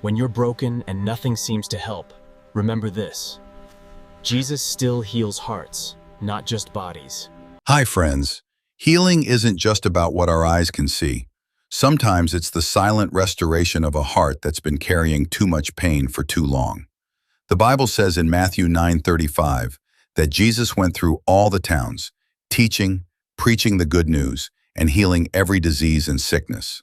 When you're broken and nothing seems to help, remember this. Jesus still heals hearts, not just bodies. Hi, friends. Healing isn't just about what our eyes can see. Sometimes it's the silent restoration of a heart that's been carrying too much pain for too long. The Bible says in Matthew 9:35 that Jesus went through all the towns, teaching, preaching the good news, and healing every disease and sickness.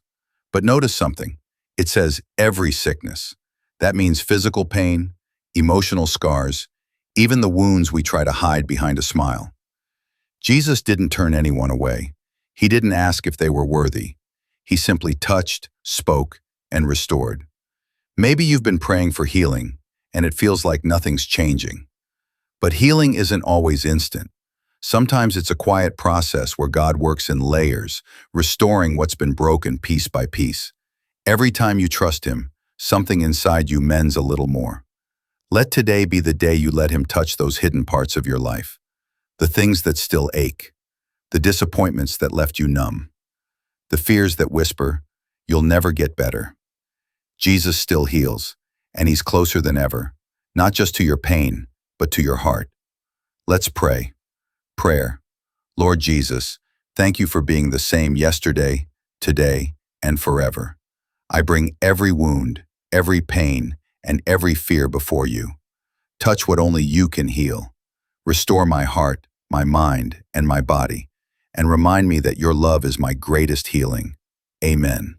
But notice something. It says every sickness. That means physical pain, emotional scars, even the wounds we try to hide behind a smile. Jesus didn't turn anyone away. He didn't ask if they were worthy. He simply touched, spoke, and restored. Maybe you've been praying for healing, and it feels like nothing's changing. But healing isn't always instant. Sometimes it's a quiet process where God works in layers, restoring what's been broken piece by piece. Every time you trust Him, something inside you mends a little more. Let today be the day you let Him touch those hidden parts of your life. The things that still ache, the disappointments that left you numb, the fears that whisper, you'll never get better. Jesus still heals, and He's closer than ever, not just to your pain, but to your heart. Let's pray. Prayer. Lord Jesus, thank you for being the same yesterday, today, and forever. I bring every wound, every pain, and every fear before you. Touch what only you can heal. Restore my heart, my mind, and my body, and remind me that your love is my greatest healing. Amen.